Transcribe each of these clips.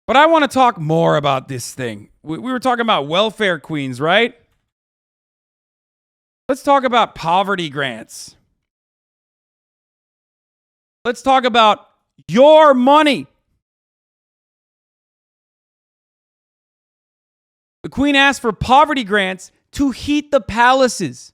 But I want to talk more about this thing. We were talking about welfare queens, right? Let's talk about poverty grants. Let's talk about your money. The Queen asked for poverty grants to heat the palaces.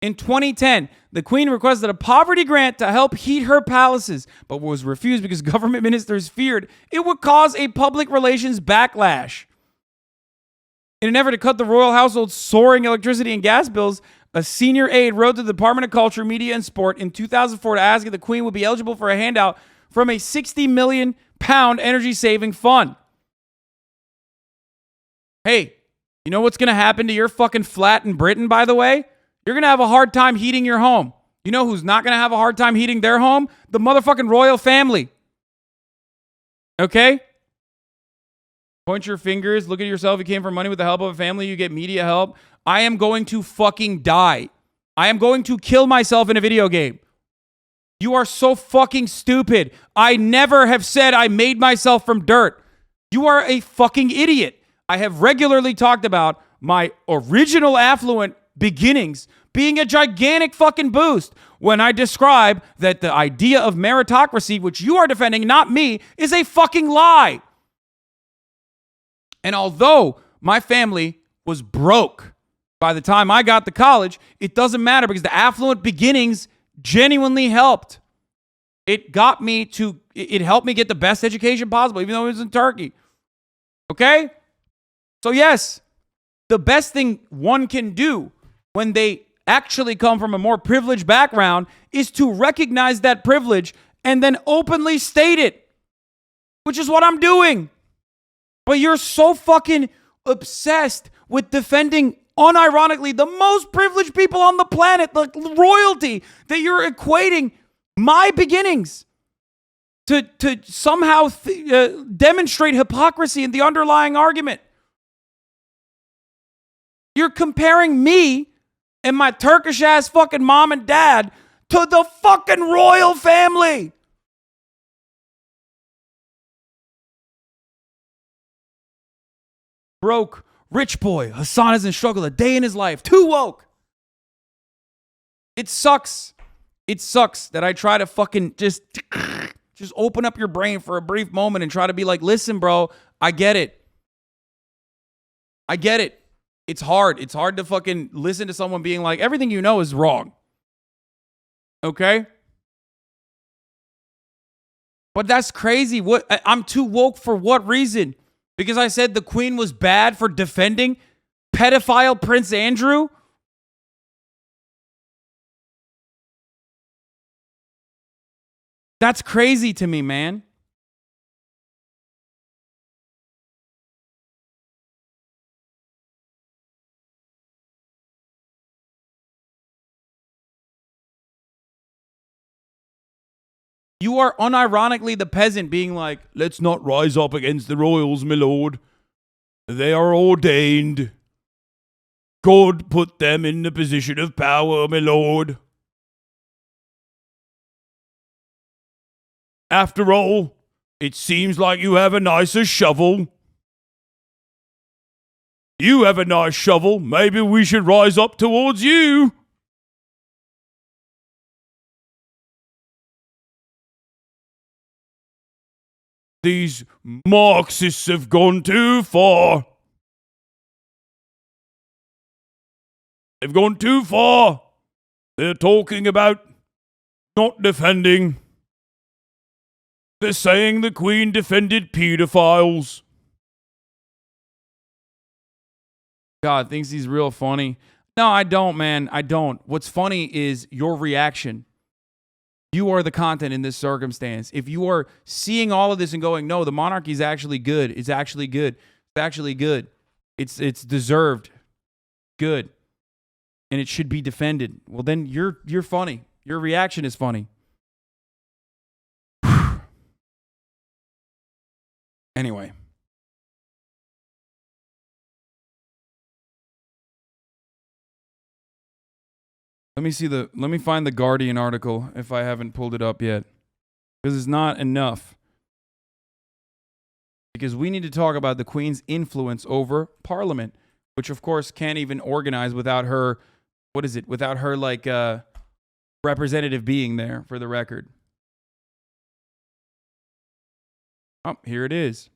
In 2010, the Queen requested a poverty grant to help heat her palaces, but was refused because government ministers feared it would cause a public relations backlash. In an effort to cut the royal household's soaring electricity and gas bills, a senior aide wrote to the Department of Culture, Media, and Sport in 2004 to ask if the Queen would be eligible for a handout from a £60 million energy-saving fund. Hey, you know what's going to happen to your fucking flat in Britain, by the way? You're going to have a hard time heating your home. You know who's not going to have a hard time heating their home? The motherfucking royal family. Okay? Point your fingers. Look at yourself. You came for money with the help of a family. You get media help. I am going to fucking die. I am going to kill myself in a video game. You are so fucking stupid. I never have said I made myself from dirt. You are a fucking idiot. I have regularly talked about my original affluent beginnings being a gigantic fucking boost when I describe that the idea of meritocracy, which you are defending, not me, is a fucking lie. And although my family was broke by the time I got to college, it doesn't matter because the affluent beginnings genuinely helped. It helped me get the best education possible, even though it was in Turkey. Okay? So yes, the best thing one can do when they actually come from a more privileged background is to recognize that privilege and then openly state it, which is what I'm doing. But you're so fucking obsessed with defending, unironically, the most privileged people on the planet, the royalty, that you're equating my beginnings to somehow demonstrate hypocrisy in the underlying argument. You're comparing me and my Turkish-ass fucking mom and dad to the fucking royal family. Broke, rich boy, Hasan hasn't struggled a day in his life. Too woke. It sucks. It sucks that I try to fucking just open up your brain for a brief moment and try to be like, listen, bro, I get it. I get it. It's hard. It's hard to fucking listen to someone being like, everything you know is wrong. Okay? But that's crazy. I'm too woke for what reason? Because I said the Queen was bad for defending pedophile Prince Andrew? That's crazy to me, man. You are unironically the peasant being like, let's not rise up against the royals, my lord. They are ordained. God put them in the position of power, my lord. After all, it seems like you have a nicer shovel. You have a nice shovel. Maybe we should rise up towards you. These Marxists have gone too far. They've gone too far. They're talking about not defending. They're saying the Queen defended pedophiles. God thinks he's real funny. No, I don't, man. I don't. What's funny is your reaction. You are the content in this circumstance. If you are seeing all of this and going, no, the monarchy is actually good. It's actually good. It's actually good. It's deserved. Good. And it should be defended. Well, then you're funny. Your reaction is funny. Anyway. Let me find the Guardian article if I haven't pulled it up yet. Because it's not enough. because we need to talk about the Queen's influence over Parliament, which of course can't even organize without her, without her like representative being there, for the record. Oh, here it is.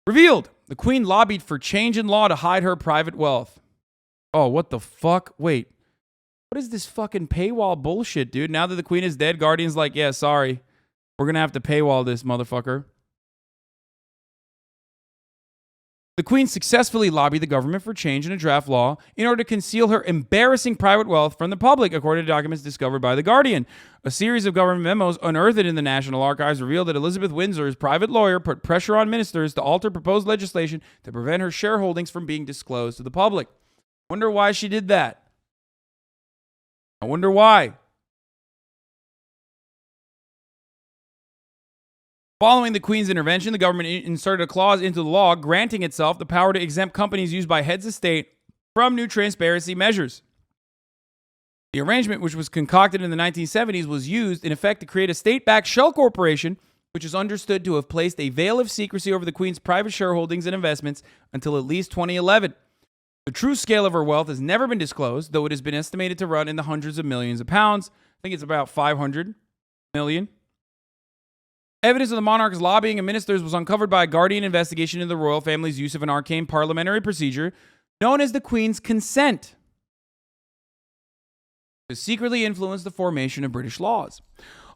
Revealed. The Queen lobbied for change in law to hide her private wealth. Oh, what the fuck? Wait. What is this fucking paywall bullshit, dude? Now that the Queen is dead, Guardian's like, yeah, sorry. We're going to have to paywall this, motherfucker. The Queen successfully lobbied the government for change in a draft law in order to conceal her embarrassing private wealth from the public, according to documents discovered by The Guardian. A series of government memos unearthed in the National Archives revealed that Elizabeth Windsor's private lawyer put pressure on ministers to alter proposed legislation to prevent her shareholdings from being disclosed to the public. Wonder why she did that. I wonder why. Following the Queen's intervention, the government inserted a clause into the law granting itself the power to exempt companies used by heads of state from new transparency measures. The arrangement, which was concocted in the 1970s, was used, in effect, to create a state-backed shell corporation, which is understood to have placed a veil of secrecy over the Queen's private shareholdings and investments until at least 2011. The true scale of her wealth has never been disclosed, though it has been estimated to run in the hundreds of millions of pounds. I think it's about 500 million. Evidence of the monarch's lobbying of ministers was uncovered by a Guardian investigation into the royal family's use of an arcane parliamentary procedure known as the Queen's Consent to secretly influence the formation of British laws.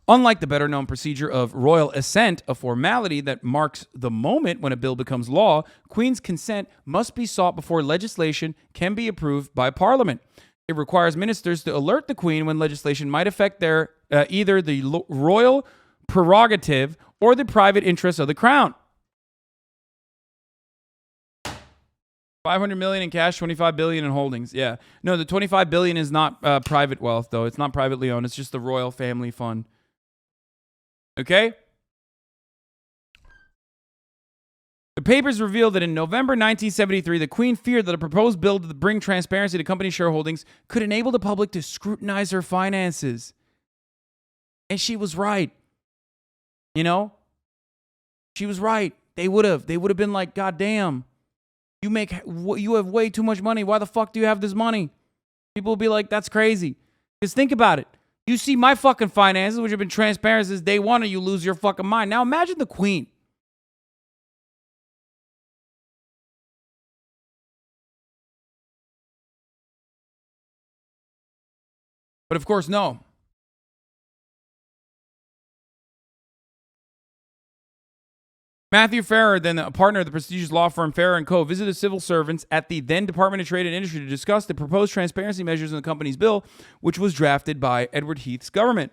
Unlike the better-known procedure of royal assent, a formality that marks the moment when a bill becomes law, Queen's consent must be sought before legislation can be approved by Parliament. It requires ministers to alert the Queen when legislation might affect their either the royal prerogative or the private interests of the crown. 500 million in cash, 25 billion in holdings. Yeah. No, the 25 billion is not private wealth, though. It's not privately owned. It's just the royal family fund. Okay? The papers revealed that in November 1973, the Queen feared that a proposed bill to bring transparency to company shareholdings could enable the public to scrutinize her finances. And she was right. You know? She was right. They would have been like, God damn, you have way too much money. Why the fuck do you have this money? People will be like, that's crazy. Because think about it. You see my fucking finances, which have been transparent since day one, and you lose your fucking mind. Now imagine the Queen. But of course, no. Matthew Farrer, then a partner of the prestigious law firm Farrer & Co., visited civil servants at the then Department of Trade and Industry to discuss the proposed transparency measures in the company's bill, which was drafted by Edward Heath's government.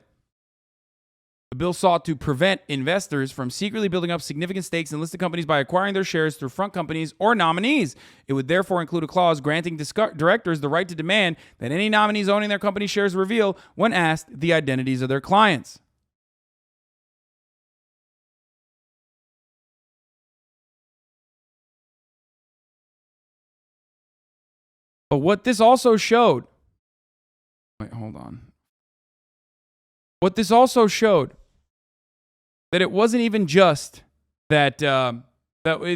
The bill sought to prevent investors from secretly building up significant stakes in listed companies by acquiring their shares through front companies or nominees. It would therefore include a clause granting directors the right to demand that any nominees owning their company shares reveal, when asked, the identities of their clients. But what this also showed... Wait, hold on. What this also showed, that it wasn't even just that... that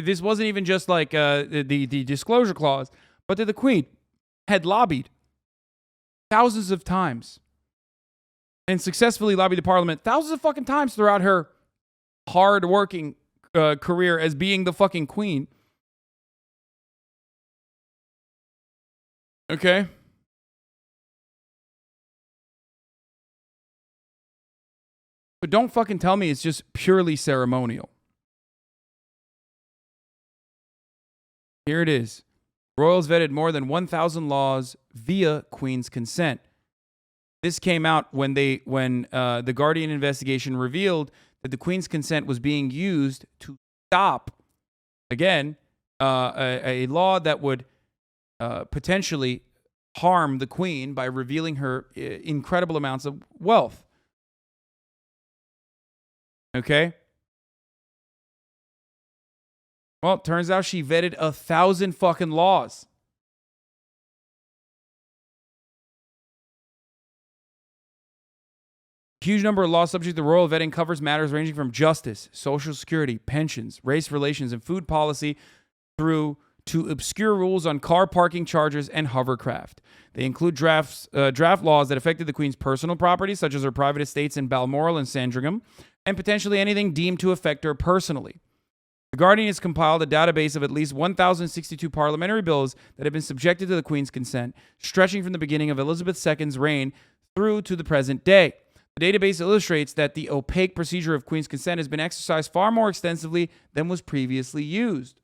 this wasn't even just like the disclosure clause, but that the Queen had lobbied thousands of times and successfully lobbied the Parliament thousands of fucking times throughout her hard-working career as being the fucking Queen. Okay. But don't fucking tell me it's just purely ceremonial. Here it is. Royals vetted more than 1,000 laws via Queen's consent. This came out when the Guardian investigation revealed that the Queen's consent was being used to stop, again, a law that would potentially harm the Queen by revealing her incredible amounts of wealth. Okay? Well, it turns out she vetted 1,000 fucking laws. huge number of laws subject to royal vetting covers matters ranging from justice, social security, pensions, race relations, and food policy through to obscure rules on car parking charges and hovercraft. They include draft laws that affected the Queen's personal property, such as her private estates in Balmoral and Sandringham, and potentially anything deemed to affect her personally. The Guardian has compiled a database of at least 1,062 parliamentary bills that have been subjected to the Queen's consent, stretching from the beginning of Elizabeth II's reign through to the present day. The database illustrates that the opaque procedure of Queen's consent has been exercised far more extensively than was previously used.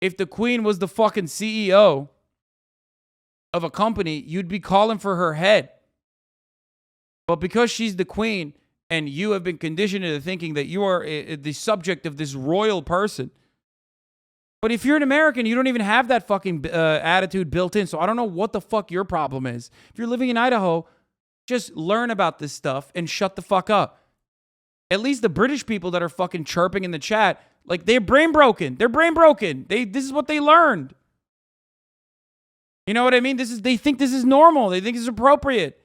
If the Queen was the fucking CEO of a company, you'd be calling for her head. But because she's the Queen and you have been conditioned into thinking that you are the subject of this royal person. But if you're an American, you don't even have that fucking attitude built in. So I don't know what the fuck your problem is. If you're living in Idaho, just learn about this stuff and shut the fuck up. At least the British people that are fucking chirping in the chat, like, they're brain broken. They're brain broken. This is what they learned. You know what I mean? They think this is normal. They think it's appropriate.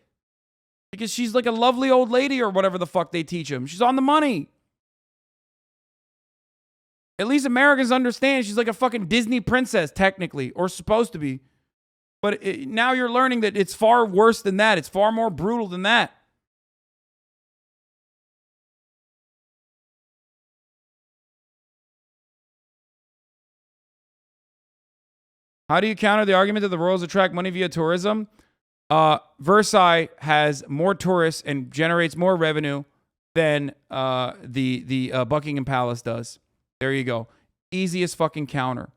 Because she's like a lovely old lady or whatever the fuck they teach them. She's on the money. At least Americans understand she's like a fucking Disney princess, technically, or supposed to be. But now you're learning that it's far worse than that. It's far more brutal than that. How do you counter the argument that the royals attract money via tourism? Versailles has more tourists and generates more revenue than the Buckingham Palace does. There you go. Easiest fucking counter.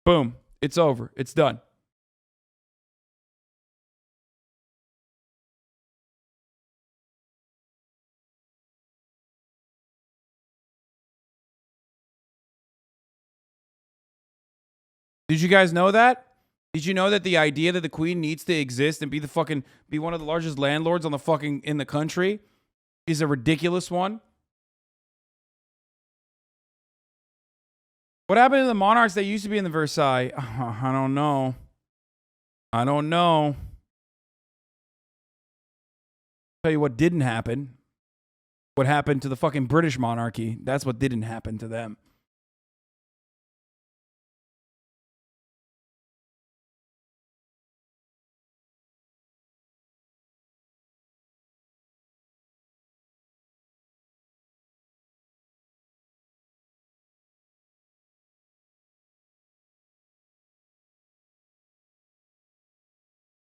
Boom. It's over. It's done. Did you guys know that? Did you know that the idea that the Queen needs to exist and be one of the largest landlords on in the country is a ridiculous one? What happened to the monarchs that used to be in the Versailles? I don't know. Tell you what didn't happen. What happened to the fucking British monarchy? That's what didn't happen to them.